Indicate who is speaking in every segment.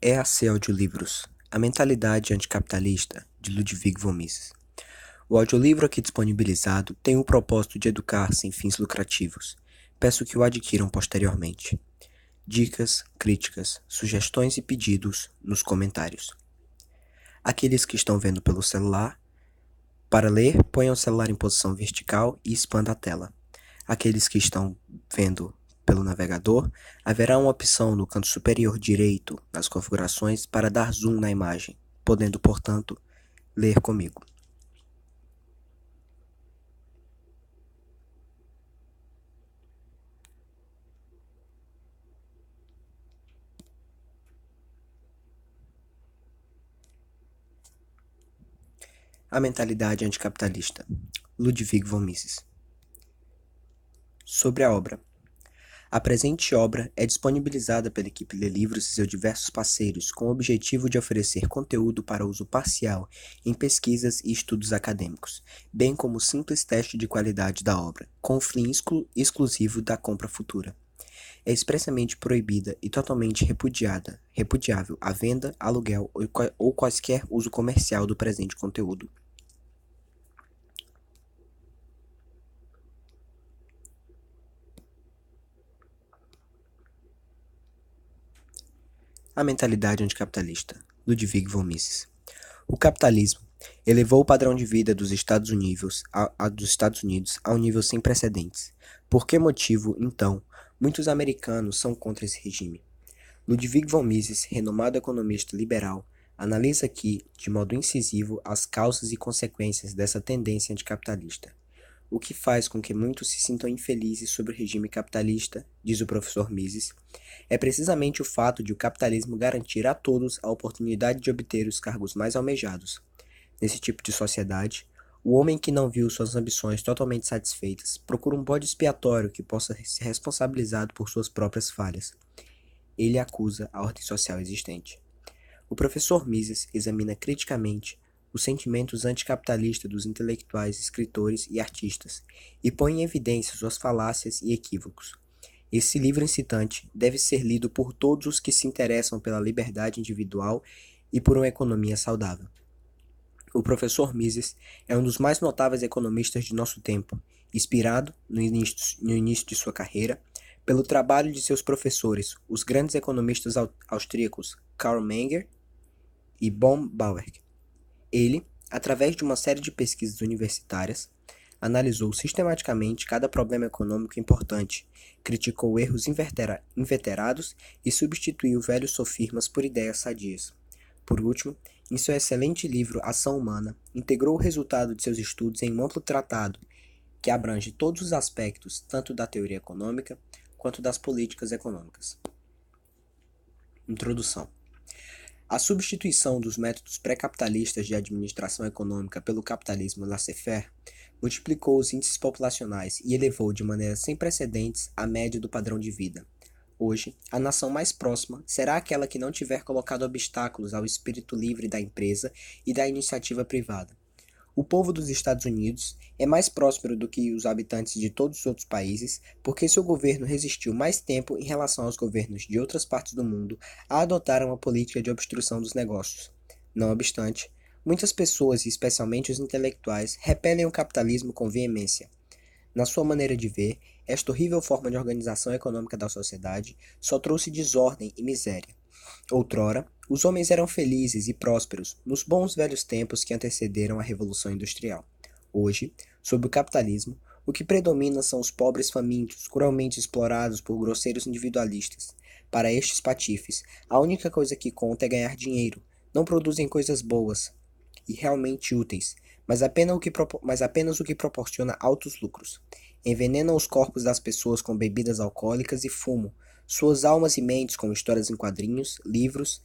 Speaker 1: EAC Audiolivros, A Mentalidade Anticapitalista, de Ludwig von Mises. O audiolivro aqui disponibilizado tem o propósito de educar sem fins lucrativos. Peço que o adquiram posteriormente. Dicas, críticas, sugestões e pedidos nos comentários. Aqueles que estão vendo pelo celular, para ler, ponham o celular em posição vertical e expanda a tela. Aqueles que estão vendo pelo navegador, haverá uma opção no canto superior direito nas configurações para dar zoom na imagem, podendo, portanto, ler comigo. A mentalidade anticapitalista, Ludwig von Mises. Sobre a obra. A presente obra é disponibilizada pela equipe Lê Livros e seus diversos parceiros com o objetivo de oferecer conteúdo para uso parcial em pesquisas e estudos acadêmicos, bem como simples teste de qualidade da obra, com o fim exclusivo da compra futura. É expressamente proibida e totalmente repudiável a venda, aluguel ou quaisquer uso comercial do presente conteúdo. A mentalidade anticapitalista, Ludwig von Mises. O capitalismo elevou o padrão de vida dos Estados Unidos a um nível sem precedentes. Por que motivo, então, muitos americanos são contra esse regime? Ludwig von Mises, renomado economista liberal, analisa aqui, de modo incisivo, as causas e consequências dessa tendência anticapitalista. O que faz com que muitos se sintam infelizes sobre o regime capitalista, diz o professor Mises, é precisamente o fato de o capitalismo garantir a todos a oportunidade de obter os cargos mais almejados. Nesse tipo de sociedade, o homem que não viu suas ambições totalmente satisfeitas procura um bode expiatório que possa ser responsabilizado por suas próprias falhas. Ele acusa a ordem social existente. O professor Mises examina criticamente os sentimentos anticapitalistas dos intelectuais, escritores e artistas, e põe em evidência suas falácias e equívocos. Esse livro incitante deve ser lido por todos os que se interessam pela liberdade individual e por uma economia saudável. O professor Mises é um dos mais notáveis economistas de nosso tempo, inspirado, no início de sua carreira, pelo trabalho de seus professores, os grandes economistas austríacos Karl Menger e von Bauer. Ele, através de uma série de pesquisas universitárias, analisou sistematicamente cada problema econômico importante, criticou erros inveterados e substituiu velhos sofismas por ideias sadias. Por último, em seu excelente livro Ação Humana, integrou o resultado de seus estudos em um amplo tratado que abrange todos os aspectos, tanto da teoria econômica quanto das políticas econômicas. Introdução. A substituição dos métodos pré-capitalistas de administração econômica pelo capitalismo laissez-faire multiplicou os índices populacionais e elevou de maneira sem precedentes a média do padrão de vida. Hoje, a nação mais próxima será aquela que não tiver colocado obstáculos ao espírito livre da empresa e da iniciativa privada. O povo dos Estados Unidos é mais próspero do que os habitantes de todos os outros países porque seu governo resistiu mais tempo em relação aos governos de outras partes do mundo a adotar uma política de obstrução dos negócios. Não obstante, muitas pessoas, e especialmente os intelectuais, repelem o capitalismo com veemência. Na sua maneira de ver, esta horrível forma de organização econômica da sociedade só trouxe desordem e miséria. Outrora, os homens eram felizes e prósperos nos bons velhos tempos que antecederam a Revolução Industrial. Hoje, sob o capitalismo, o que predomina são os pobres famintos, cruelmente explorados por grosseiros individualistas. Para estes patifes, a única coisa que conta é ganhar dinheiro. Não produzem coisas boas e realmente úteis, mas apenas o que proporciona altos lucros. Envenenam os corpos das pessoas com bebidas alcoólicas e fumo, suas almas e mentes com histórias em quadrinhos, livros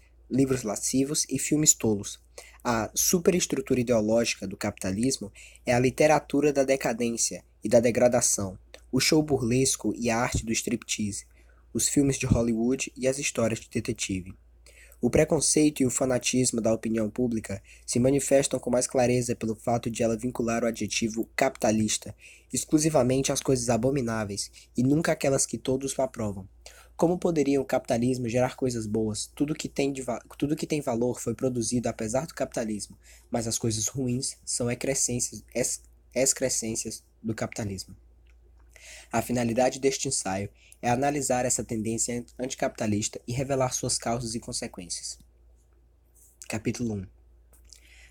Speaker 1: lascivos e filmes tolos. A superestrutura ideológica do capitalismo é a literatura da decadência e da degradação, o show burlesco e a arte do striptease, os filmes de Hollywood e as histórias de detetive. O preconceito e o fanatismo da opinião pública se manifestam com mais clareza pelo fato de ela vincular o adjetivo capitalista exclusivamente às coisas abomináveis e nunca àquelas que todos aprovam. Como poderia o capitalismo gerar coisas boas? Tudo que tem valor foi produzido apesar do capitalismo, mas as coisas ruins são excrescências do capitalismo. A finalidade deste ensaio é analisar essa tendência anticapitalista e revelar suas causas e consequências. Capítulo 1.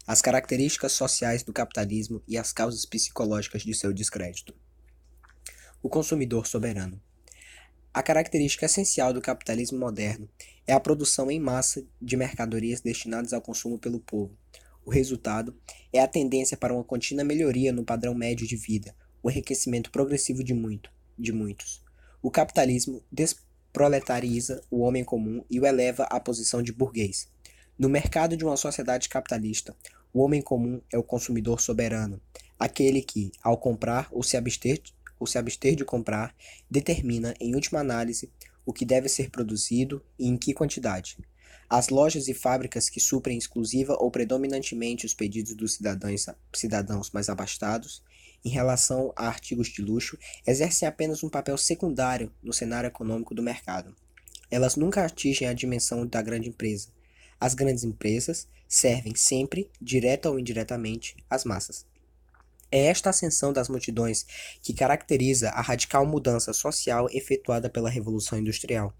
Speaker 1: As características sociais do capitalismo e as causas psicológicas de seu descrédito. O consumidor soberano. A característica essencial do capitalismo moderno é a produção em massa de mercadorias destinadas ao consumo pelo povo. O resultado é a tendência para uma contínua melhoria no padrão médio de vida, o enriquecimento progressivo de muitos. O capitalismo desproletariza o homem comum e o eleva à posição de burguês. No mercado de uma sociedade capitalista, o homem comum é o consumidor soberano, aquele que, ao comprar ou se abster de comprar, determina, em última análise, o que deve ser produzido e em que quantidade. As lojas e fábricas que suprem exclusiva ou predominantemente os pedidos dos cidadãos mais abastados, em relação a artigos de luxo, exercem apenas um papel secundário no cenário econômico do mercado. Elas nunca atingem a dimensão da grande empresa. As grandes empresas servem sempre, direta ou indiretamente, as massas. É esta ascensão das multidões que caracteriza a radical mudança social efetuada pela Revolução Industrial.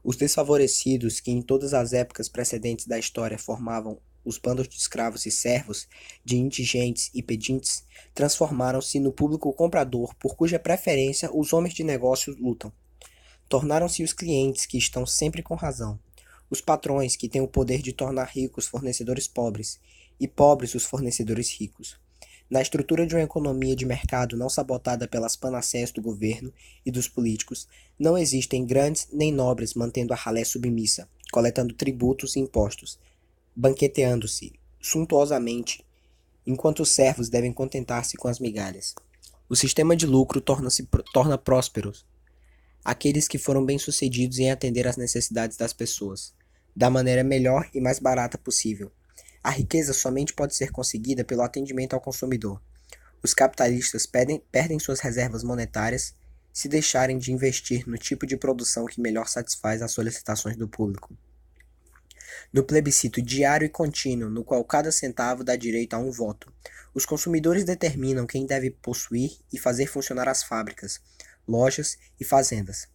Speaker 1: Os desfavorecidos, que em todas as épocas precedentes da história formavam os bandos de escravos e servos, de indigentes e pedintes, transformaram-se no público comprador por cuja preferência os homens de negócios lutam. Tornaram-se os clientes que estão sempre com razão, os patrões que têm o poder de tornar ricos fornecedores pobres, e pobres os fornecedores ricos. Na estrutura de uma economia de mercado não sabotada pelas panaceias do governo e dos políticos, não existem grandes nem nobres mantendo a ralé submissa, coletando tributos e impostos, banqueteando-se suntuosamente, enquanto os servos devem contentar-se com as migalhas. O sistema de lucro torna prósperos aqueles que foram bem-sucedidos em atender às necessidades das pessoas, da maneira melhor e mais barata possível. A riqueza somente pode ser conseguida pelo atendimento ao consumidor. Os capitalistas perdem suas reservas monetárias se deixarem de investir no tipo de produção que melhor satisfaz as solicitações do público. No plebiscito diário e contínuo, no qual cada centavo dá direito a um voto, os consumidores determinam quem deve possuir e fazer funcionar as fábricas, lojas e fazendas.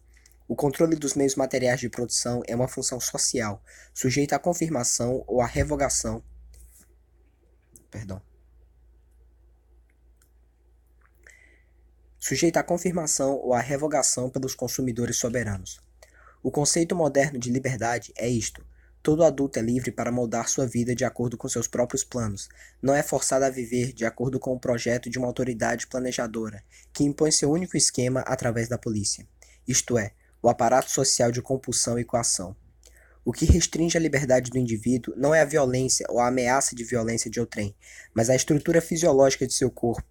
Speaker 1: O controle dos meios materiais de produção é uma função social, sujeita à confirmação ou à revogação. Sujeita à confirmação ou à revogação pelos consumidores soberanos. O conceito moderno de liberdade é isto: todo adulto é livre para moldar sua vida de acordo com seus próprios planos, não é forçado a viver de acordo com o projeto de uma autoridade planejadora, que impõe seu único esquema através da polícia, isto é, o aparato social de compulsão e coação. O que restringe a liberdade do indivíduo não é a violência ou a ameaça de violência de outrem, mas a estrutura fisiológica de seu corpo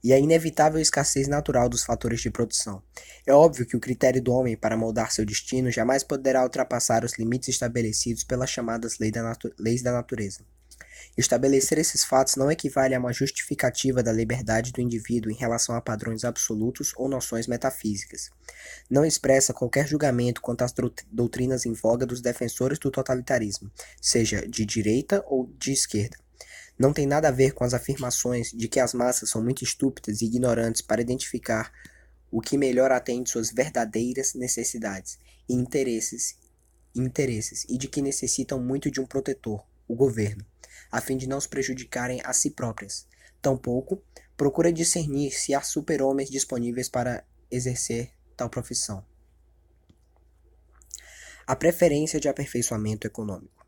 Speaker 1: e a inevitável escassez natural dos fatores de produção. É óbvio que o critério do homem para moldar seu destino jamais poderá ultrapassar os limites estabelecidos pelas chamadas leis da natureza. Estabelecer esses fatos não equivale a uma justificativa da liberdade do indivíduo em relação a padrões absolutos ou noções metafísicas. Não expressa qualquer julgamento quanto às doutrinas em voga dos defensores do totalitarismo, seja de direita ou de esquerda. Não tem nada a ver com as afirmações de que as massas são muito estúpidas e ignorantes para identificar o que melhor atende suas verdadeiras necessidades e interesses e de que necessitam muito de um protetor, o governo, a fim de não se prejudicarem a si próprias. Tampouco procura discernir se há super-homens disponíveis para exercer tal profissão. A preferência de aperfeiçoamento econômico.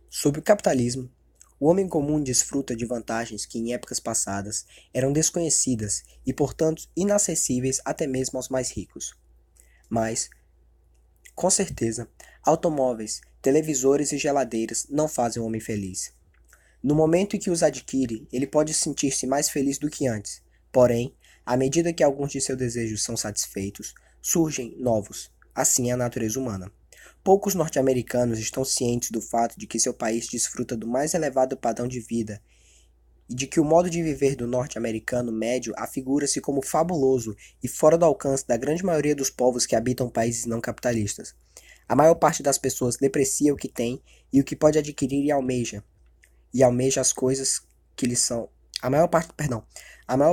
Speaker 1: Sob o capitalismo, o homem comum desfruta de vantagens que em épocas passadas eram desconhecidas e, portanto, inacessíveis até mesmo aos mais ricos. Mas, com certeza, automóveis, televisores e geladeiras não fazem o homem feliz. No momento em que os adquire, ele pode sentir-se mais feliz do que antes. Porém, à medida que alguns de seus desejos são satisfeitos, surgem novos. Assim é a natureza humana. Poucos norte-americanos estão cientes do fato de que seu país desfruta do mais elevado padrão de vida e de que o modo de viver do norte-americano médio afigura-se como fabuloso e fora do alcance da grande maioria dos povos que habitam países não capitalistas. A maior parte das pessoas deprecia o que tem e o que pode adquirir e almeja as coisas que lhes são. A maior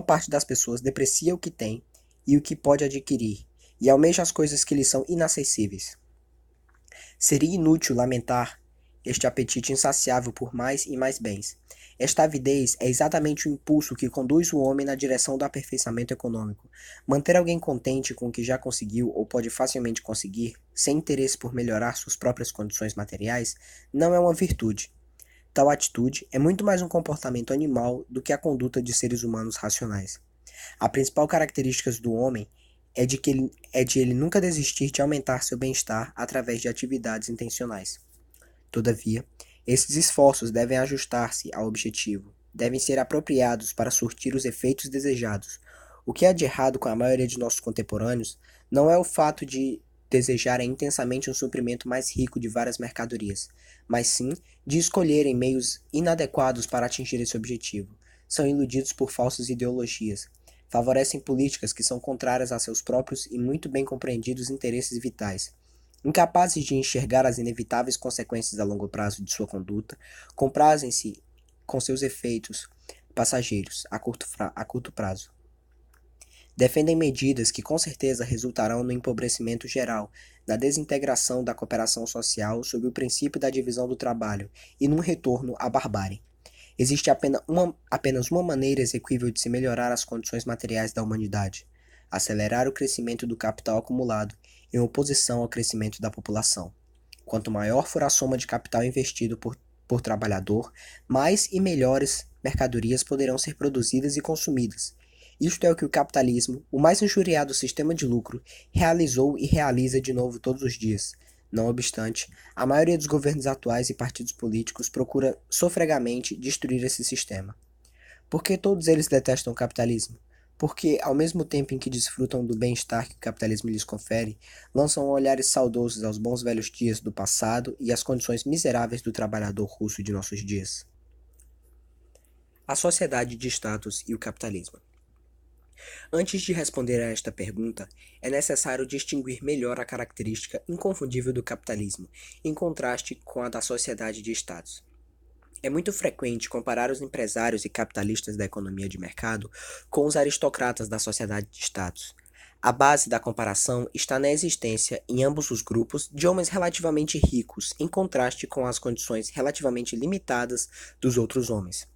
Speaker 1: parte das pessoas deprecia o que tem e o que pode adquirir e almeja as coisas que lhes são inacessíveis. Seria inútil lamentar este apetite insaciável por mais e mais bens. Esta avidez é exatamente o impulso que conduz o homem na direção do aperfeiçoamento econômico. Manter alguém contente com o que já conseguiu ou pode facilmente conseguir, sem interesse por melhorar suas próprias condições materiais, não é uma virtude. Tal atitude é muito mais um comportamento animal do que a conduta de seres humanos racionais. A principal característica do homem é de ele nunca desistir de aumentar seu bem-estar através de atividades intencionais. Todavia, esses esforços devem ajustar-se ao objetivo, devem ser apropriados para surtir os efeitos desejados. O que há de errado com a maioria de nossos contemporâneos não é o fato de desejarem intensamente um suprimento mais rico de várias mercadorias, mas sim de escolherem meios inadequados para atingir esse objetivo. São iludidos por falsas ideologias. Favorecem políticas que são contrárias a seus próprios e muito bem compreendidos interesses vitais. Incapazes de enxergar as inevitáveis consequências a longo prazo de sua conduta, comprazem-se com seus efeitos passageiros a curto prazo. Defendem medidas que com certeza resultarão no empobrecimento geral, na desintegração da cooperação social sob o princípio da divisão do trabalho e num retorno à barbárie. Existe apenas uma maneira exequível de se melhorar as condições materiais da humanidade: acelerar o crescimento do capital acumulado em oposição ao crescimento da população. Quanto maior for a soma de capital investido por trabalhador, mais e melhores mercadorias poderão ser produzidas e consumidas. Isto é o que o capitalismo, o mais injuriado sistema de lucro, realizou e realiza de novo todos os dias. Não obstante, a maioria dos governos atuais e partidos políticos procura sofregamente destruir esse sistema. Por que todos eles detestam o capitalismo? Porque, ao mesmo tempo em que desfrutam do bem-estar que o capitalismo lhes confere, lançam olhares saudosos aos bons velhos dias do passado e às condições miseráveis do trabalhador russo de nossos dias. A sociedade de status e o capitalismo. Antes de responder a esta pergunta, é necessário distinguir melhor a característica inconfundível do capitalismo, em contraste com a da sociedade de status. É muito frequente comparar os empresários e capitalistas da economia de mercado com os aristocratas da sociedade de status. A base da comparação está na existência, em ambos os grupos, de homens relativamente ricos, em contraste com as condições relativamente limitadas dos outros homens.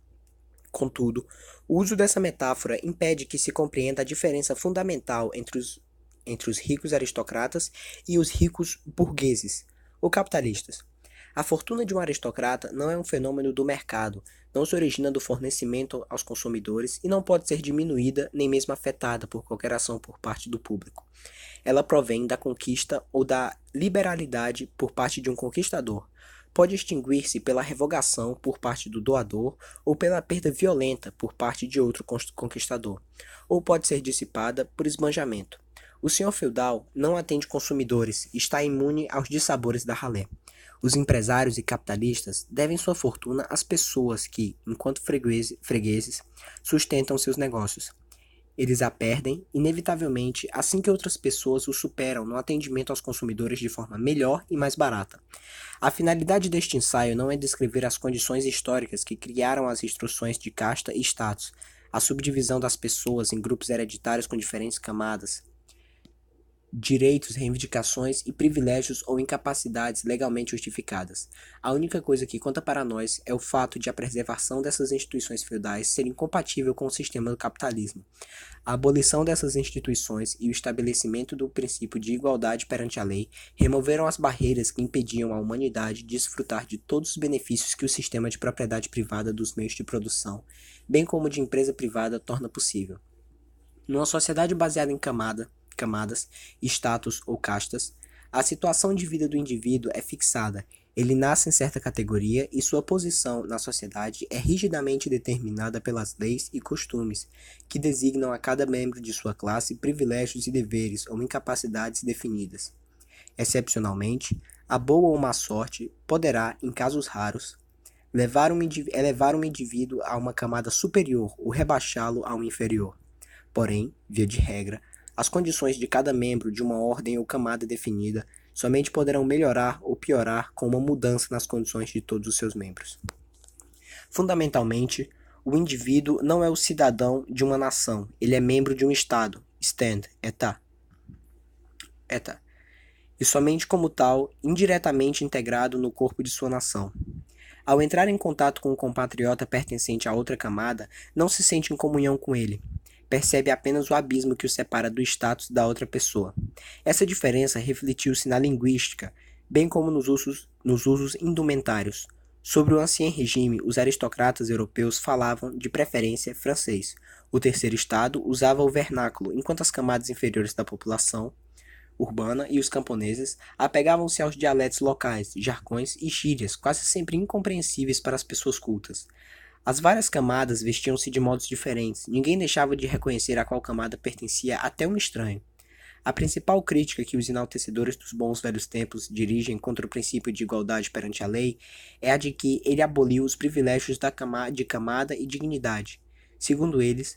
Speaker 1: Contudo, o uso dessa metáfora impede que se compreenda a diferença fundamental entre os ricos aristocratas e os ricos burgueses, ou capitalistas. A fortuna de um aristocrata não é um fenômeno do mercado, não se origina do fornecimento aos consumidores e não pode ser diminuída nem mesmo afetada por qualquer ação por parte do público. Ela provém da conquista ou da liberalidade por parte de um conquistador. Pode extinguir-se pela revogação por parte do doador ou pela perda violenta por parte de outro conquistador, ou pode ser dissipada por esbanjamento. O senhor feudal não atende consumidores e está imune aos dissabores da ralé. Os empresários e capitalistas devem sua fortuna às pessoas que, enquanto fregueses, sustentam seus negócios. Eles a perdem, inevitavelmente, assim que outras pessoas o superam no atendimento aos consumidores de forma melhor e mais barata. A finalidade deste ensaio não é descrever as condições históricas que criaram as instruções de casta e status, a subdivisão das pessoas em grupos hereditários com diferentes camadas, direitos, reivindicações e privilégios ou incapacidades legalmente justificadas. A única coisa que conta para nós é o fato de a preservação dessas instituições feudais ser incompatível com o sistema do capitalismo. A abolição dessas instituições e o estabelecimento do princípio de igualdade perante a lei removeram as barreiras que impediam a humanidade de desfrutar de todos os benefícios que o sistema de propriedade privada dos meios de produção, bem como de empresa privada, torna possível. Numa sociedade baseada em camadas, status ou castas, a situação de vida do indivíduo é fixada. Ele nasce em certa categoria e sua posição na sociedade é rigidamente determinada pelas leis e costumes, que designam a cada membro de sua classe privilégios e deveres ou incapacidades definidas. Excepcionalmente, a boa ou má sorte poderá, em casos raros, Elevar um indivíduo a uma camada superior ou rebaixá-lo a um inferior. Porém, via de regra, as condições de cada membro de uma ordem ou camada definida somente poderão melhorar ou piorar com uma mudança nas condições de todos os seus membros. Fundamentalmente, o indivíduo não é o cidadão de uma nação, ele é membro de um Estado, stand, État, e somente como tal, indiretamente integrado no corpo de sua nação. Ao entrar em contato com um compatriota pertencente a outra camada, não se sente em comunhão com ele. Percebe apenas o abismo que o separa do status da outra pessoa. Essa diferença refletiu-se na linguística, bem como nos usos indumentários. Sobre o ancien regime, os aristocratas europeus falavam, de preferência, francês. O terceiro estado usava o vernáculo, enquanto as camadas inferiores da população urbana e os camponeses apegavam-se aos dialetos locais, jargões e gírias, quase sempre incompreensíveis para as pessoas cultas. As várias camadas vestiam-se de modos diferentes, ninguém deixava de reconhecer a qual camada pertencia até um estranho. A principal crítica que os enaltecedores dos bons velhos tempos dirigem contra o princípio de igualdade perante a lei é a de que ele aboliu os privilégios de camada e dignidade. Segundo eles,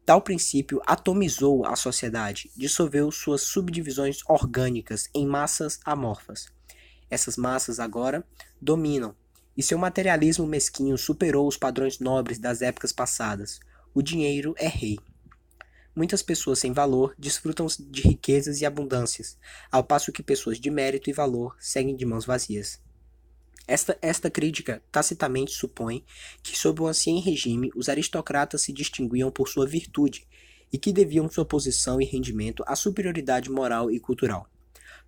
Speaker 1: tal princípio atomizou a sociedade, dissolveu suas subdivisões orgânicas em massas amorfas. Essas massas agora dominam, e seu materialismo mesquinho superou os padrões nobres das épocas passadas. O dinheiro é rei. Muitas pessoas sem valor desfrutam de riquezas e abundâncias, ao passo que pessoas de mérito e valor seguem de mãos vazias. Esta crítica tacitamente supõe que, sob o ancien regime, os aristocratas se distinguiam por sua virtude e que deviam sua posição e rendimento à superioridade moral e cultural.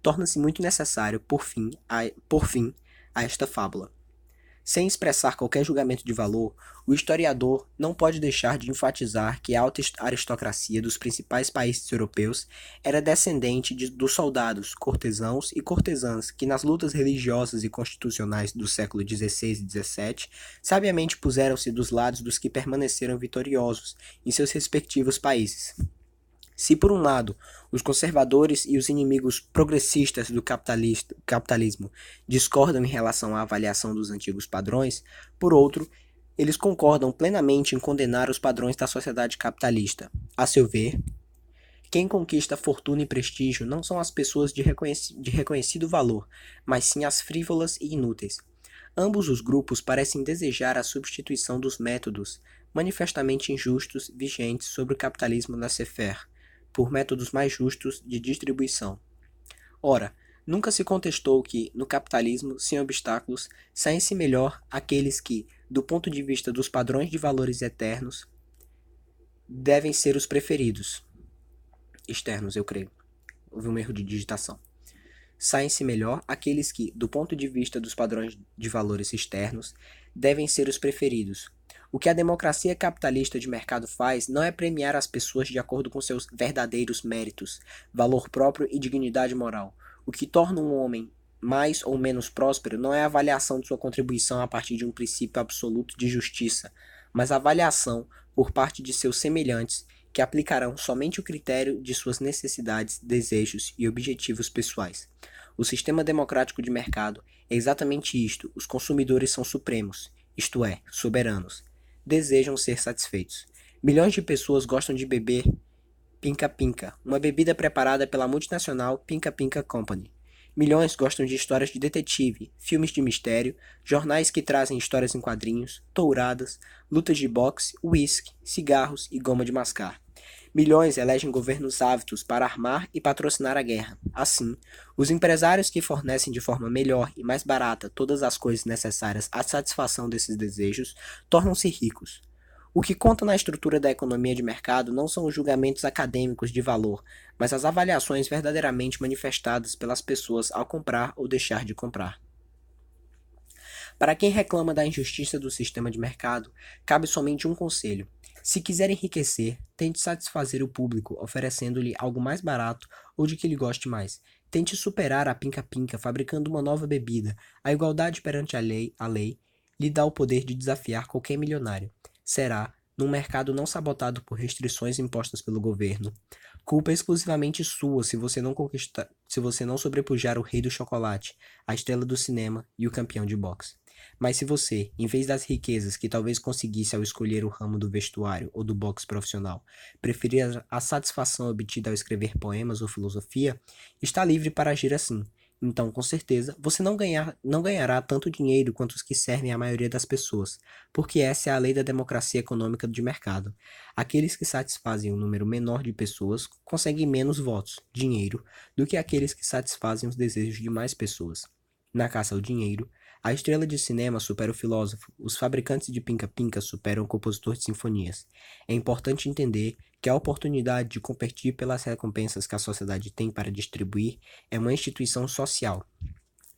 Speaker 1: Torna-se muito necessário, por fim, a esta fábula. Sem expressar qualquer julgamento de valor, o historiador não pode deixar de enfatizar que a alta aristocracia dos principais países europeus era descendente dos soldados, cortesãos e cortesãs que nas lutas religiosas e constitucionais do século XVI e XVII sabiamente puseram-se dos lados dos que permaneceram vitoriosos em seus respectivos países. Se, por um lado, os conservadores e os inimigos progressistas do capitalismo discordam em relação à avaliação dos antigos padrões, por outro, eles concordam plenamente em condenar os padrões da sociedade capitalista. A seu ver, quem conquista fortuna e prestígio não são as pessoas de reconhecido valor, mas sim as frívolas e inúteis. Ambos os grupos parecem desejar a substituição dos métodos manifestamente injustos vigentes sobre o capitalismo laissez-faire por métodos mais justos de distribuição. Ora, nunca se contestou que, no capitalismo, sem obstáculos, saem-se melhor aqueles que, do ponto de vista dos padrões de valores eternos, devem ser os preferidos. Externos, eu creio. Houve um erro de digitação. Saem-se melhor aqueles que, do ponto de vista dos padrões de valores externos, devem ser os preferidos. O que a democracia capitalista de mercado faz não é premiar as pessoas de acordo com seus verdadeiros méritos, valor próprio e dignidade moral. O que torna um homem mais ou menos próspero não é a avaliação de sua contribuição a partir de um princípio absoluto de justiça, mas a avaliação por parte de seus semelhantes que aplicarão somente o critério de suas necessidades, desejos e objetivos pessoais. O sistema democrático de mercado é exatamente isto: os consumidores são supremos, isto é, soberanos. Desejam ser satisfeitos. Milhões de pessoas gostam de beber Pinca-Pinca, uma bebida preparada pela multinacional Pinca-Pinca Company. Milhões gostam de histórias de detetive, filmes de mistério, jornais que trazem histórias em quadrinhos, touradas, lutas de boxe, uísque, cigarros e goma de mascar. Milhões elegem governos ávidos para armar e patrocinar a guerra. Assim, os empresários que fornecem de forma melhor e mais barata todas as coisas necessárias à satisfação desses desejos tornam-se ricos. O que conta na estrutura da economia de mercado não são os julgamentos acadêmicos de valor, mas as avaliações verdadeiramente manifestadas pelas pessoas ao comprar ou deixar de comprar. Para quem reclama da injustiça do sistema de mercado, cabe somente um conselho. Se quiser enriquecer, tente satisfazer o público, oferecendo-lhe algo mais barato ou de que ele goste mais. Tente superar a pinca-pinca fabricando uma nova bebida. A igualdade perante a lei lhe dá o poder de desafiar qualquer milionário. Será, num mercado não sabotado por restrições impostas pelo governo, culpa exclusivamente sua se você não sobrepujar o rei do chocolate, a estrela do cinema e o campeão de boxe. Mas se você, em vez das riquezas que talvez conseguisse ao escolher o ramo do vestuário ou do boxe profissional, preferir a satisfação obtida ao escrever poemas ou filosofia, está livre para agir assim. Então, com certeza, você não ganhará tanto dinheiro quanto os que servem à maioria das pessoas, porque essa é a lei da democracia econômica de mercado. Aqueles que satisfazem um número menor de pessoas conseguem menos votos, dinheiro, do que aqueles que satisfazem os desejos de mais pessoas. Na caça ao dinheiro, a estrela de cinema supera o filósofo, os fabricantes de pinca-pinca superam o compositor de sinfonias. É importante entender que a oportunidade de competir pelas recompensas que a sociedade tem para distribuir é uma instituição social.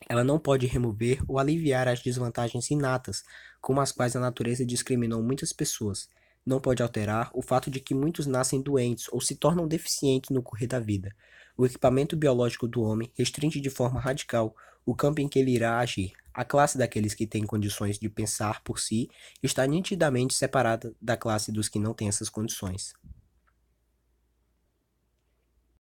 Speaker 1: Ela não pode remover ou aliviar as desvantagens inatas, como as quais a natureza discriminou muitas pessoas. Não pode alterar o fato de que muitos nascem doentes ou se tornam deficientes no correr da vida. O equipamento biológico do homem restringe de forma radical o campo em que ele irá agir. A classe daqueles que têm condições de pensar por si está nitidamente separada da classe dos que não têm essas condições.